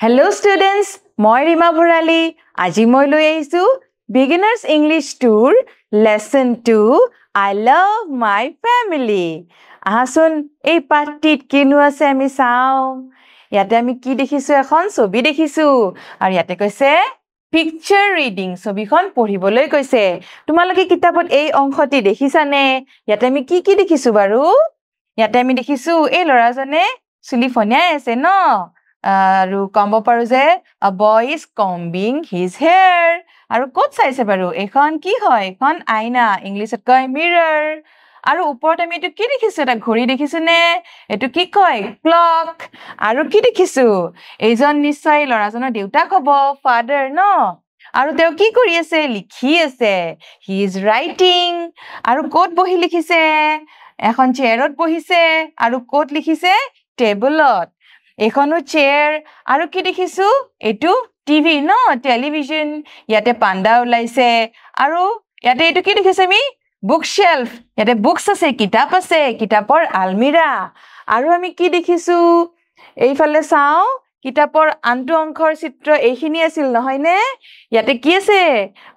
Hello students, মই ৰিমা ভৰালী আজি মই লৈ আহিছো Beginners English Tour Lesson 2 I love my family আহাচোন এই পাঠটিত কিনো আছে আমি চাও ইয়াতে আমি কি দেখিছো এখন ছবি দেখিছো আৰু ইয়াতে কৈছে Picture reading ছবিখন পঢ়িবলৈ কৈছে তোমালোকে কিতাপত এই অংশটি দেখিছানে ইয়াতে আমি কি দেখিছো বাৰু ইয়াতে আমি দেখিছো এই লৰাজনে চুলি ফনিয়াই আছে ন আৰু কম্ব পাৰো যে a boy is combing his hair আৰু কোট চাইছে বাৰু এখন কি হয় এখন আইনা ইংলিছত কয় mirror আৰু ওপৰত আমি এটো কি দেখিছো এটা ঘড়ী দেখিছো নে এটো কি কয় clock আৰু কি দেখিছো এইজন নিশ্চয় লৰাজনৰ দেউতাক হ'ব father ন আৰু তেওঁ কি কৰি আছে লিখি আছে he is writing আৰু কোট বহি লিখিছে এখন চেয়াৰত বহিছে আৰু কোট লিখিছে টেবুলত এখনো চেয়াৰ আৰু কি দেখিছো এটো টিভি ন টেলিভিছন ইয়াতে পাণ্ডা ওলাইছে আৰু ইয়াতে এটো কি দেখিছে আমি বুক শেলফ ইয়াতে বুকস আছে কিতাপ আছে কিতাপৰ আলমিৰা আৰু আমি কি দেখিছো এইফালে চাও কিতাপৰ আনটো অংশৰ চিত্ৰ এইখিনি আছিল নহয় নে ইয়াতে কি আছে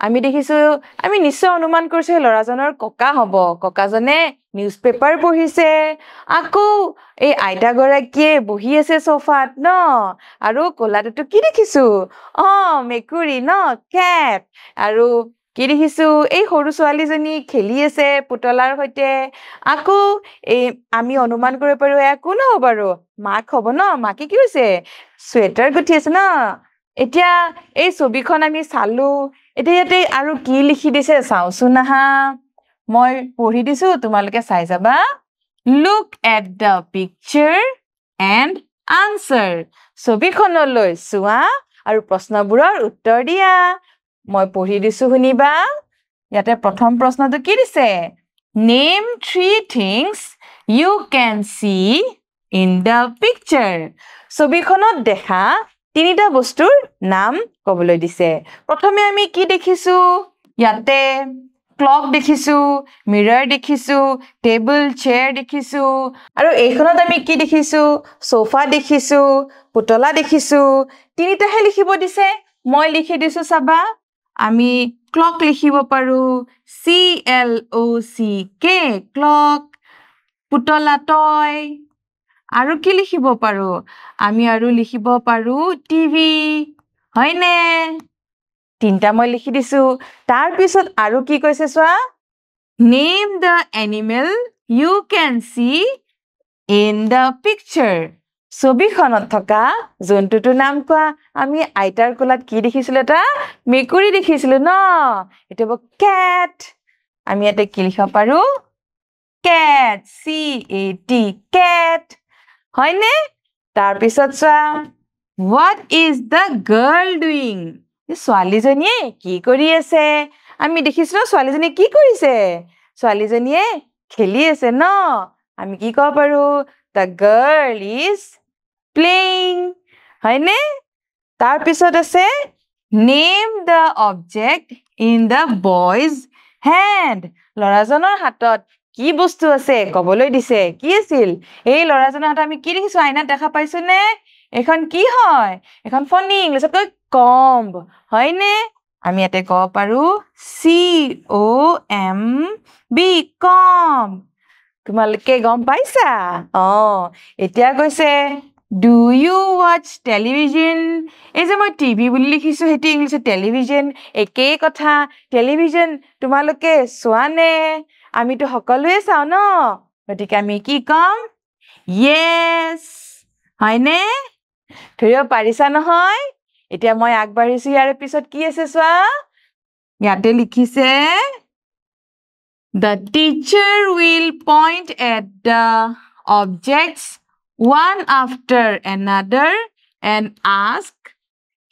আমি দেখিছো আমি নিশ্চয় অনুমান কৰিছো লৰাজনৰ ককা হ'ব ককাজনে নিউজপেপাৰ পঢ়িছে আকৌ এই আইতা গৰাকীয়ে বহি আছে সোফাত ন আৰু কোলাটো কি দেখিছো মেকুৰী ন কেট আৰু কি দেখিছো এই সৰু ছোৱালীজনী খেলি আছে পুতলাৰ সৈতে আকৌ এই আমি অনুমান কৰিব পাৰো কোন হ'ব বাৰু মাক হ'ব ন মাকে কি হৈছে সোৱেটাৰ গুঠি আছে ন এতিয়া এই ছবিখন আমি চালো এতিয়া ইয়াতে আৰু কি লিখি দিছে চাওচোন আহা মই পঢ়ি দিছো তোমালোকে চাই যাবা look at the picture and answer ছবিখনলৈ চোৱা আৰু প্ৰশ্নবোৰৰ উত্তৰ দিয়া মই পঢ়ি দিছো শুনিবা ইয়াতে প্ৰথম প্ৰশ্নটো কি দিছে name 3 things you can see in the picture ছবিখনত দেখা তিনিটা বস্তুৰ নাম ক'বলৈ দিছে প্ৰথমে আমি কি দেখিছো ইয়াতে ক্লক দেখিছো মিৰৰ দেখিছো টেবুল চেয়াৰ দেখিছো আৰু এইখনত আমি কি দেখিছো সোফা দেখিছো পুতলা দেখিছো তিনিটাহে লিখিব দিছে মই লিখি দিছো চাবা আমি ক্লক লিখিব পাৰো CLOCK ক্লক পুতলা টয় আৰু কি লিখিব পাৰো আমি আৰু লিখিব পাৰো টিভি হয়নে তিনটা মই লিখি দিছো তাৰ পিছত আৰু কি কৈছে চোৱা name the animal you can see in the picture ছবিখনত থকা জন্তুটোৰ নাম কোৱা আমি আইতাৰ কোলাত কি দেখিছিলো এটা মেকুৰী দেখিছিলো ন এটা হ'ব cat আমি ইয়াতে কি লিখিব পাৰো cat CAT cat হয়নে তাৰ পিছত চোৱা what is the girl doing ছোৱালীজনীয়ে কি কৰি আছে আমি দেখিছো ছোৱালীজনী কি কৰিছে ছোৱালীজনীয়ে খেলি আছে ন আমি কি ক'ব পাৰো the girl is playing হয়নে তাৰ পিছত আছে name the object in the boy's hand লৰাজনৰ হাতত কি বস্তু আছে ক'বলৈ দিছে কি আছিল এই লৰাজনৰ হাতত আমি কি দেখিছো আইনাত দেখা পাইছো নে এখন কি হয় এখন ফনি ইংলিছত কয় কম্ব হয়নে আমি ইয়াতে ক'ব পাৰো COMB কম্ব তোমালোকে গম পাইছা এতিয়া কৈছে do you watch television এই যে মই টিভি বুলি লিখিছো হেতি ইংলিছত টেলিভিছন একেই কথা টেলিভিছন তোমালোকে চোৱা নে আমিতো সকলোৱে চাও ন গতিকে আমি কি কম yes হয়নে ধৰিব পাৰিছা নহয় এতিয়া মই আগবাঢ়িছো ইয়াৰ পিছত কি আছে চোৱা ইয়াতে লিখিছে the teacher will point at the objects one after another and ask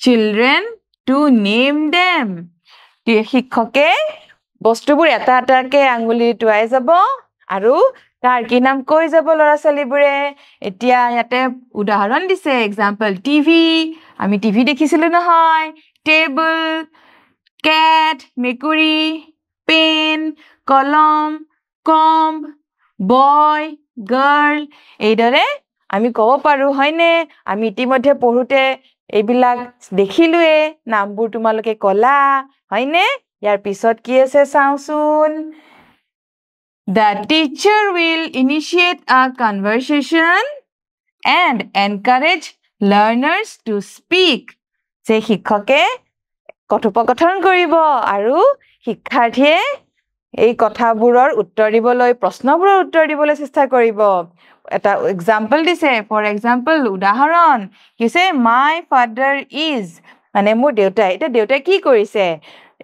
children to name them শিক্ষকে বস্তুবোৰ এটা এটাকে আঙুলি টুৱাই যাব আৰু তাৰ কি নাম কৈ যাব লৰা ছোৱালীবোৰে এতিয়া ইয়াতে উদাহৰণ দিছে এক্সাম্পল টিভি আমি টিভি দেখিছিলো নহয় টেবুল কেট মেকুৰী পেন কলম কম্ব বয় গাৰ্ল এইদৰে আমি ক'ব পাৰো হয়নে আমি ইতিমধ্যে পঢ়োতে এইবিলাক দেখিলুৱে নামবোৰ তোমালোকে কলা হয়নে ইয়াৰ পিছত কি আছে চাওচোন The teacher will initiate a conversation and encourage learners to speak যে শিক্ষকে কথোপকথন কৰিব আৰু শিক্ষাৰ্থীয়ে এই কথাবোৰৰ উত্তৰ দিবলৈ প্ৰশ্নবোৰৰ উত্তৰ দিবলৈ চেষ্টা কৰিব এটা এক্সাম্পল দিছে ফৰ এক্সাম্পল উদাহৰণ কিছে my father is মানে মোৰ দেউতা এটা দেউতা কি কৰিছে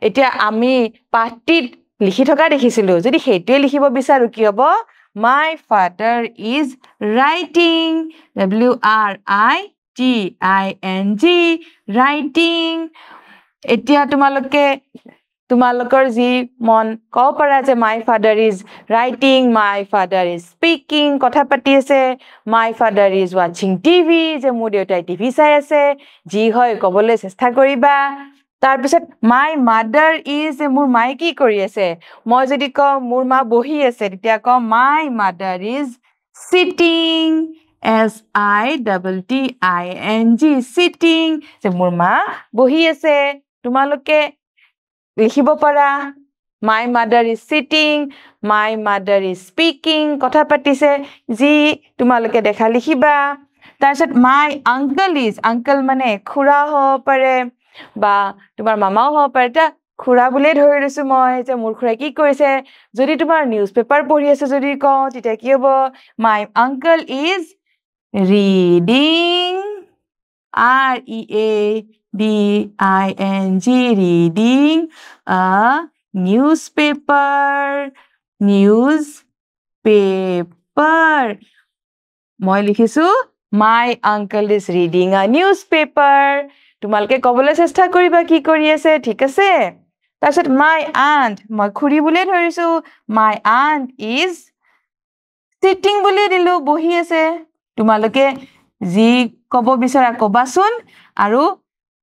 এতিয়া আমি পাঠটিত লিখি থকা দেখিছিলো যদি হেইটোৱে লিখিব বিচাৰো কি হ'ব my father is writing WRITING writing এতিয়া তোমালোকৰ যি মন কও পাৰা যে my father is writing my father is speaking কথা পাতি আছে my father is watching TV যে মোৰ দেউতাই টিভি চাই আছে যি হয় কবলৈ চেষ্টা কৰিবা তাৰ পিছত my mother is মোৰ মাই কি কৰি আছে মই যদি কও মোৰ মা বহি আছে তেতিয়া কও my mother is sitting SITTING sitting যে মোৰ মা বহি আছে তোমালোকে লিখিব পাৰা my mother is sitting my mother is speaking কথা পাতিছে যি তোমালোকে দেখা লিখিবা তাৰপিছত my uncle is uncle মানে খুৰা হ'ব পাৰে বা তোমাৰ মামাও হ'ব পাৰে তা খুৰা বুলিয়ে ধৰি লৈছো মই যে মোৰ খুৰা কি কৰিছে যদি তোমাৰ নিউজ পেপাৰ পঢ়ি আছে যদি কও তেতিয়া কি হ'ব my uncle is reading READING reading a newspaper মই লিখিছো my uncle is reading a newspaper তোমালোকে কবলৈ চেষ্টা কৰিবা কি কৰি আছে ঠিক আছে তাৰপিছত my aunt মই খুৰী বুলিয়ে ধৰিছো my aunt is sitting বুলি দিলো বহি আছে তোমালোকে যি কব বিচাৰা কবাচোন আৰু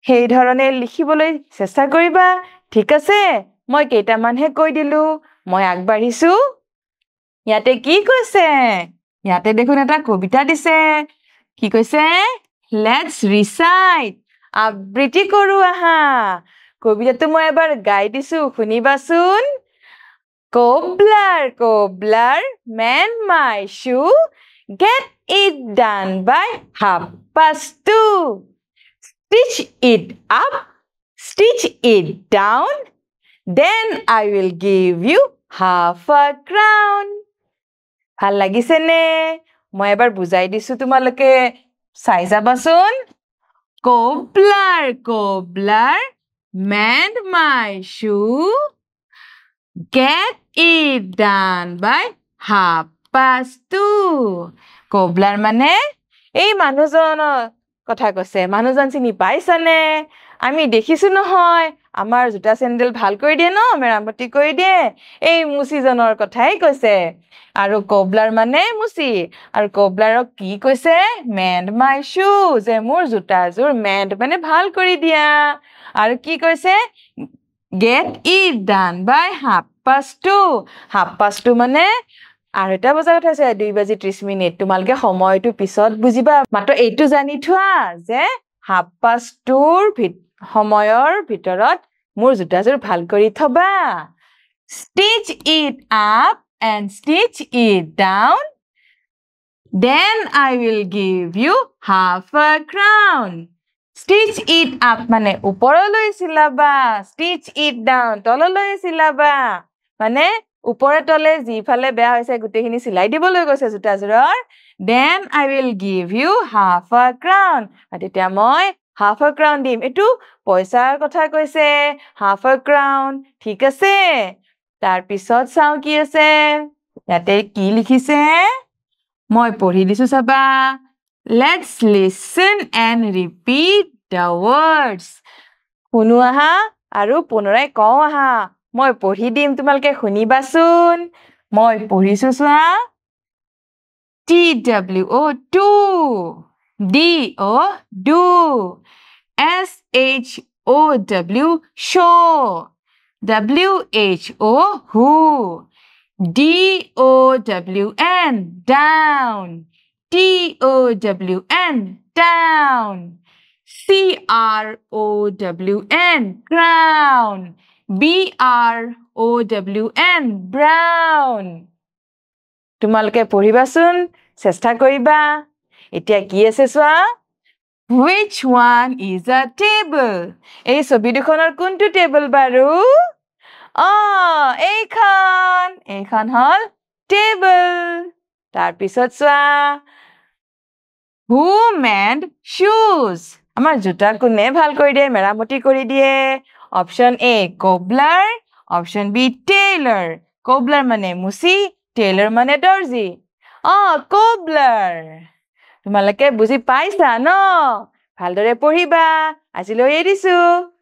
সেই ধৰণে লিখিবলৈ চেষ্টা কৰিবা ঠিক আছে মই কেইটামানহে কৈ দিলো মই আগবাঢ়িছো ইয়াতে কি কৈছে ইয়াতে দেখোন এটা কবিতা দিছে কি কৈছে let's recite আবৃত্তি কৰো আহা কবিতাটো মই এবাৰ গাই দিছো শুনিবাচোন cobbler mend my shoe get it done by 2:30 stitch it up stitch it down then I will give you half a crown ভাল লাগিছে নে মই এবাৰ বুজাই দিছো তোমালোকে চাই যাবাচোন cobbler mend my shoe get it done by 2:30 cobbler মানে এই মানুহজনৰ কথা কৈছে মানুহজন চিনি পাইছানে আমি দেখিছো নহয় আমাৰ জোতা চেন্ডেল ভাল কৰি দিয়ে ন মেৰামতি কৰি দিয়ে এই মুচিজনৰ কথাই কৈছে আৰু cobbler মানে মুচি আৰু cobblerক কি কৈছে mend my shoe যে মোৰ জোতাজোৰ mend মানে ভাল কৰি দিয়া আৰু কি কৈছে get it done by 2:30 মানে আৰু এটা বজা কথা আছে 2:30 তোমালোকে সময়টো পিছত বুজিবা মাত্ৰ এইটো জানি থোৱা যে 2:30 সময়ৰ ভিতৰত মোৰ জোতাজোৰ ভাল কৰি থবা stitch it up and stitch it down then I will give you half a crown stitch it up মানে ওপৰলৈ চিলাবা stitch it down তললৈ চিলাবা মানে ওপৰে তলে যিফালে বেয়া হৈছে গুটেখিনি চিলাই দিবলৈ গৈছে জোতাজোৰৰ then I will give you half a crown তেতিয়া মই half a crown দিম এটো পইচাৰ কথা কৈছে half a crown ঠিক আছে তাৰ পিছত চাও কি আছে ইয়াতে কি লিখিছে মই পঢ়ি দিছো চাবা let's listen and repeat the words শুনো আহা আৰু পুনৰাই কও আহা মই পঢ়ি দিম তোমালকে শুনিবাচোন মই পঢ়িছো চোৱা TWO to DO do SHOW show WHO who DOWN down TOWN down C-R-O-W-N, crown. B-R-O-W-N, brown. তোমালোকে পঢ়িবাচোন, চেষ্টা কৰিবা। এতিয়া কি আছে চোৱা? Which one is a table? এই ছবি দুখনৰ কোনটো টেবল বাৰু? এইখন হল টেবল। তাৰ পিছত চোৱা, Who mend shoes? আমাৰ জোতা কোনে ভাল কৰি দিয়ে, মেৰামতি কৰি দিয়ে? Option A, cobbler. Option B, tailor. cobbler মানে মুচি, tailor মানে দৰ্জি। cobbler. তোমালোকে বুজি পাইছা ন? ভালদৰে পঢ়িবা। আজিলৈ এৰিছো।